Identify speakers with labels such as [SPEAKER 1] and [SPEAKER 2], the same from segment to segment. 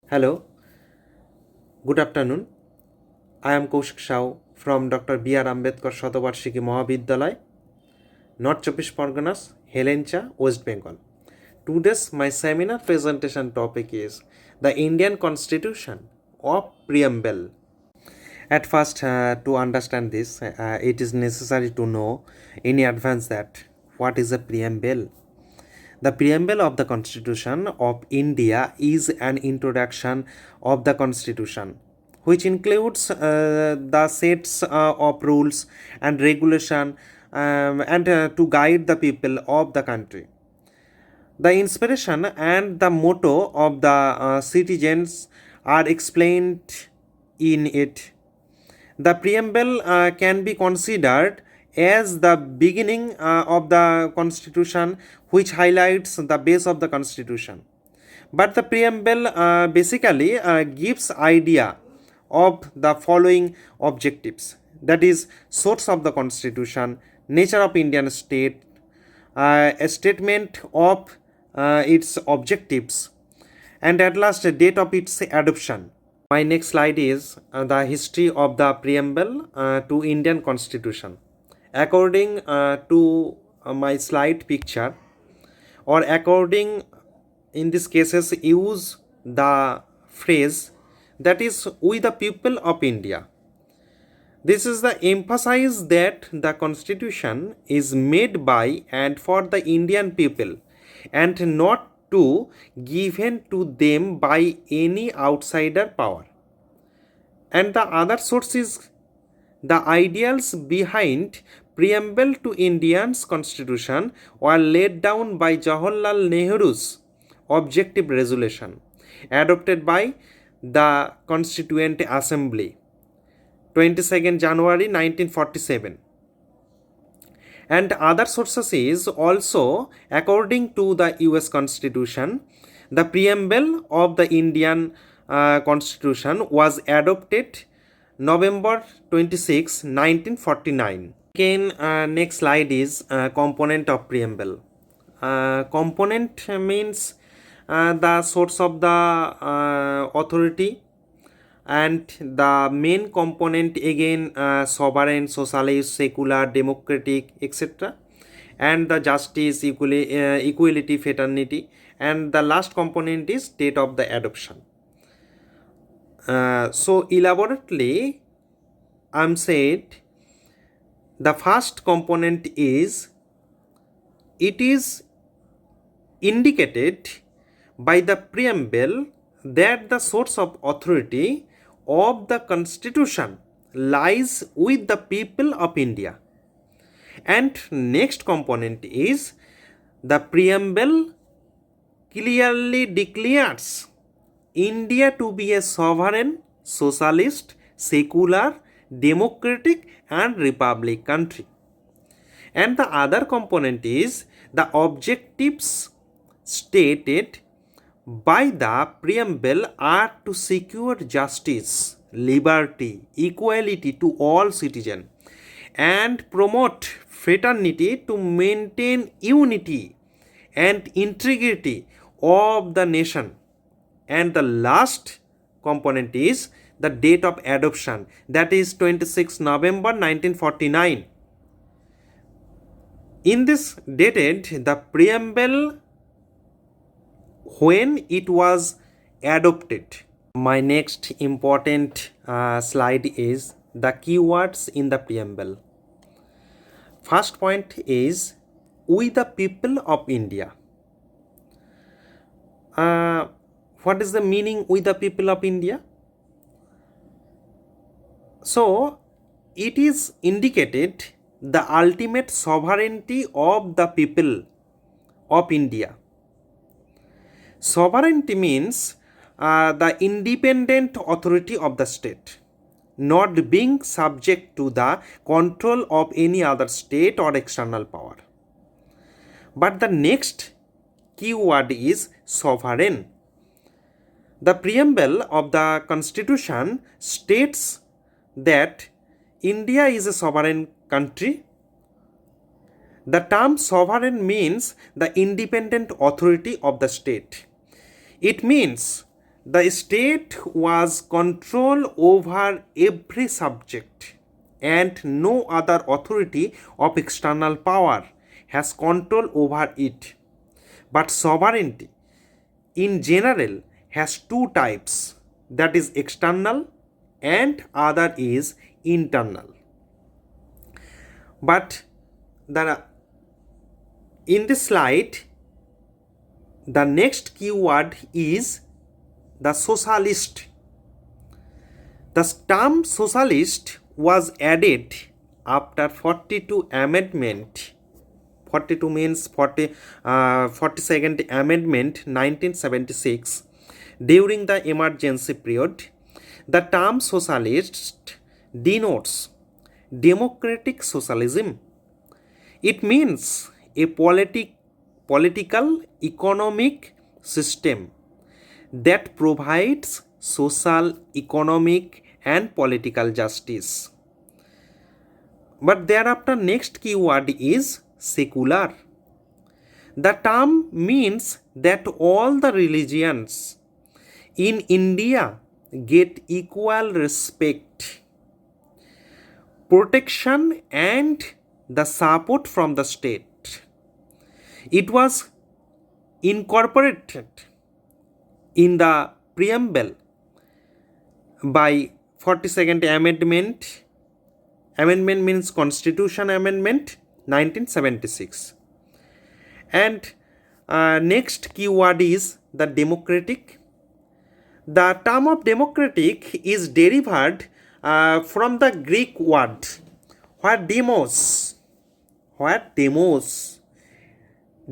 [SPEAKER 1] Hello, good afternoon. I am Kaushik Shao from Dr. B.R. Ambedkar Shatobarshiki Mahavidyalay, North Chব্বিশ Parganas, Helencha, West Bengal. Today's my seminar presentation topic is the Indian Constitution of Preamble. At first, to understand this, it is necessary to know in advance that what is a preamble. The preamble of the Constitution of India is an introduction of the Constitution, which includes the sets of rules and regulation and to guide the people of the country. The inspiration and the motto of the citizens are explained in it. The preamble can be considered as the beginning of the constitution, which highlights the base of the constitution. But the preamble basically gives idea of the following objectives, that is source of the constitution, nature of Indian state, a statement of its objectives, and at last a date of its adoption. My next slide is the history of the preamble to Indian Constitution. According to my slide picture, or according in these cases use the phrase that is we the people of India. This is the emphasize that the constitution is made by and for the Indian people and not to given to them by any outsider power. And the other source is the ideals behind preamble to Indian's constitution were laid down by Jawaharlal Nehru's objective resolution adopted by the Constituent Assembly 22nd January 1947. And other sources is also according to the US Constitution, the preamble of the Indian Constitution was adopted November 26, 1949. Again, next slide is component of preamble. Component means the source of the authority, and the main component again sovereign, socialist, secular, democratic, etc., and the justice, equality, fraternity, and the last component is date of the adoption. So elaborately I'm said the first component is it is indicated by the preamble that the source of authority of the constitution lies with the people of India. And next component is the preamble clearly declares India to be a sovereign, socialist, secular, democratic and republic country. And the other component is the objectives stated by the preamble are to secure justice, liberty, equality to all citizens, and promote fraternity to maintain unity and integrity of the nation. And the last component is the date of adoption, that is 26 November 1949. In this dated the preamble when it was adopted. My next important slide is the keywords in the preamble. First point is we the people of India. What is the meaning we the people of India? So it is indicated the ultimate sovereignty of the people of India. Sovereignty means the independent authority of the state, not being subject to the control of any other state or external power. But the next keyword is sovereign. The preamble of the constitution states that India is a sovereign country. The term sovereign means the independent authority of the state. It means The state was control over every subject, and no other authority of external power has control over it. But sovereignty in general has two types, that is external and other is internal. But the in this slide the next keyword is the socialist. The term socialist was added after 42 amendment. 42 means 42nd amendment 1976 during the emergency period. The term socialist denotes democratic socialism. It means a political economic system that provides social, economic and political justice. But thereafter next keyword is secular. The term means that all the religions in India get equal respect, protection and the support from the state. It was incorporated in the preamble by 42nd amendment. Amendment means Constitution Amendment 1976. And next keyword is the democratic. The term of democratic is derived from the Greek word where demos.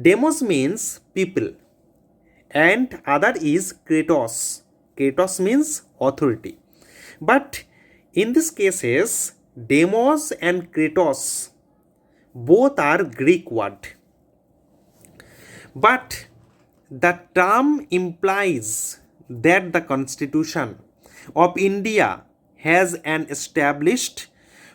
[SPEAKER 1] Demos means people and other is kratos. Kratos means authority. But in these cases, demos and kratos both are Greek word. But the term implies that the Constitution of India has an established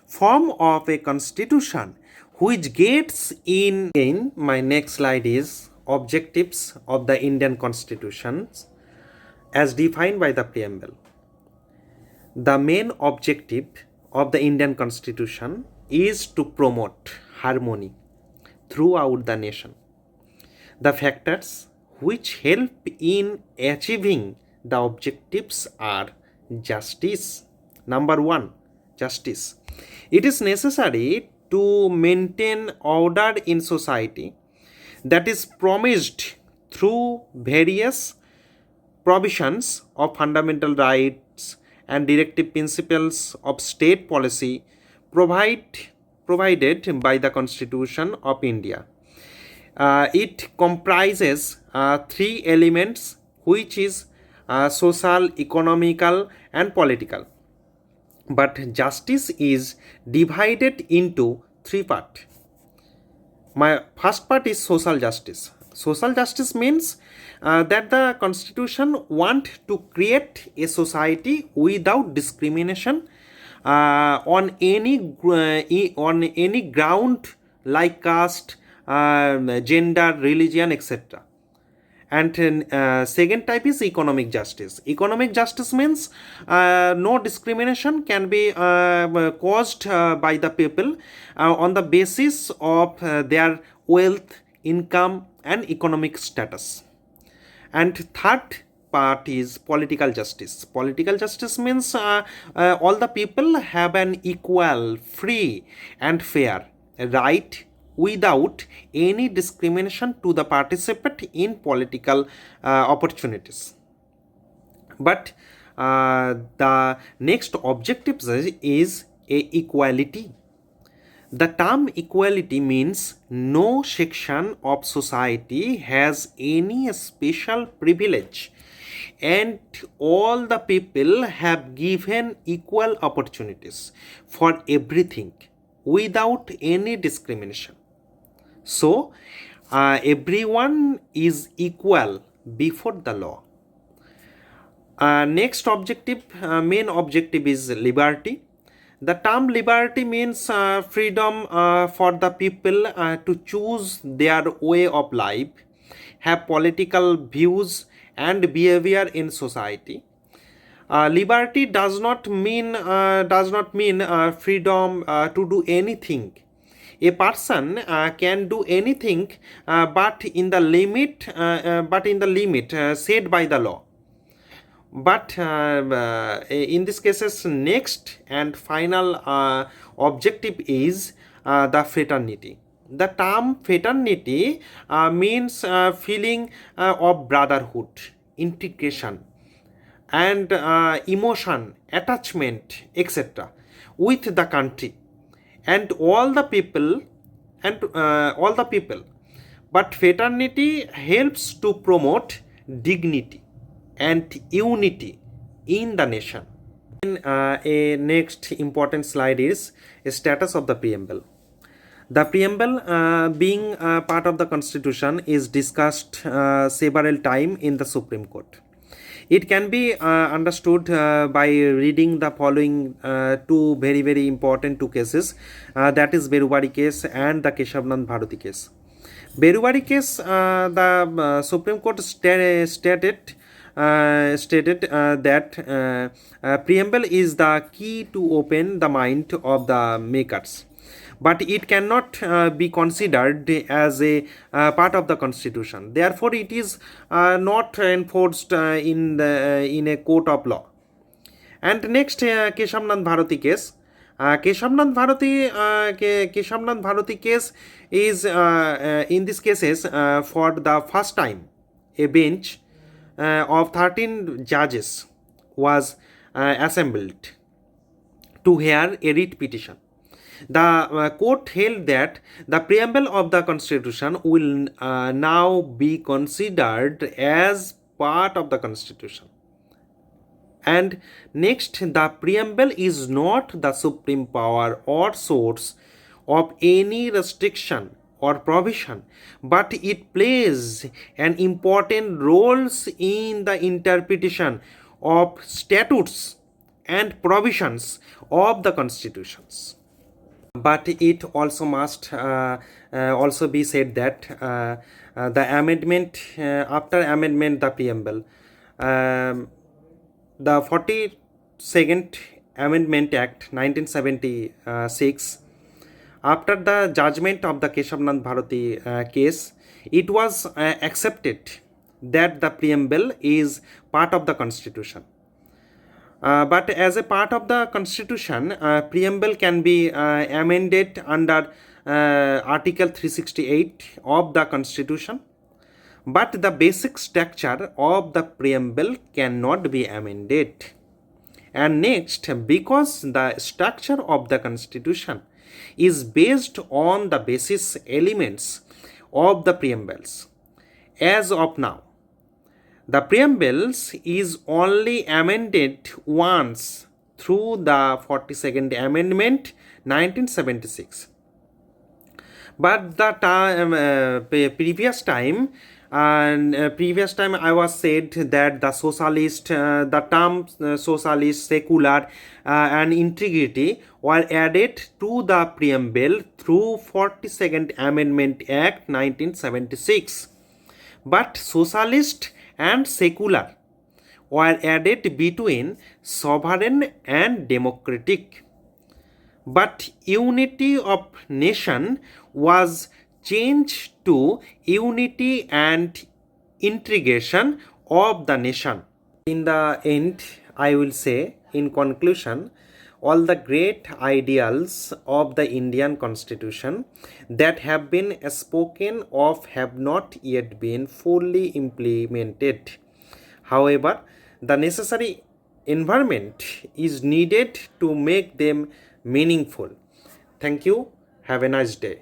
[SPEAKER 1] form of a constitution which gets in. Again, my next slide is objectives of the Indian Constitution as defined by the preamble. The main objective of the Indian Constitution is to promote harmony throughout the nation. The factors which help in achieving the objectives are justice. Number one, justice. It is necessary to maintain order in society that is promised through various provisions of fundamental rights and directive principles of state policy provided by the Constitution of India. It comprises three elements, which is social, economical and political. But justice is divided into three parts. My first part is social justice. Social justice means that the Constitution want to create a society without discrimination on any ground like caste, gender, religion, etc. And second type is economic justice. Economic justice means no discrimination can be caused by the people on the basis of their wealth, income and economic status. And third part is political justice. Political justice means all the people have an equal, free and fair right without any discrimination to the participate in political opportunities. But the next objective is equality. The term equality means no section of society has any special privilege and all the people have given equal opportunities for everything without any discrimination. So, everyone is equal before the law. Next objective, main objective is liberty. The term liberty means freedom for the people to choose their way of life, have political views and behavior in society. Liberty does not mean freedom to do anything. A person can do anything, but in the limit set by the law. But in this cases, next and final objective is the fraternity. The term fraternity means feeling of brotherhood, integration, and emotion, attachment, etc., with the country and all the people, But fraternity helps to promote dignity and unity in the nation. A next important slide is status of the preamble. The preamble, being part of the constitution, is discussed several times in the Supreme Court. It can be understood by reading the following two very important two cases, that is Berubari case and the Keshavnand Bharati case. Berubari case, the Supreme Court stated that preamble is the key to open the mind of the makers, but it cannot be considered as a part of the constitution. Therefore, it is not enforced in a court of law. And next, Keshavnand Bharati case. Keshavnand Bharati case is in these cases for the first time a bench of 13 judges was assembled to hear a writ petition. The court held that the preamble of the constitution will now be considered as part of the constitution. And next, the preamble is not the supreme power or source of any restriction or provision, but it plays an important role in the interpretation of statutes and provisions of the constitutions. But it also must also be said that the amendment, after amendment the preamble, the 42nd Amendment Act 1976, after the judgment of the Keshavnand Bharati case, it was accepted that the preamble is part of the constitution. But as a part of the constitution, preamble can be amended under Article 368 of the constitution, but the basic structure of the preamble cannot be amended. And next, because the structure of the constitution is based on the basis elements of the preambles, as of now, the preambles is only amended once through the 42nd Amendment 1976. But the previous time I was said that the socialist, the terms socialist, secular, and integrity were added to the preamble through 42nd Amendment Act 1976. But socialist and secular were added between sovereign and democratic. But unity of nation was changed to unity and integration of the nation. In the end, I will say, in conclusion, all the great ideals of the Indian Constitution that have been spoken of have not yet been fully implemented. However, the necessary environment is needed to make them meaningful. Thank you. Have a nice day.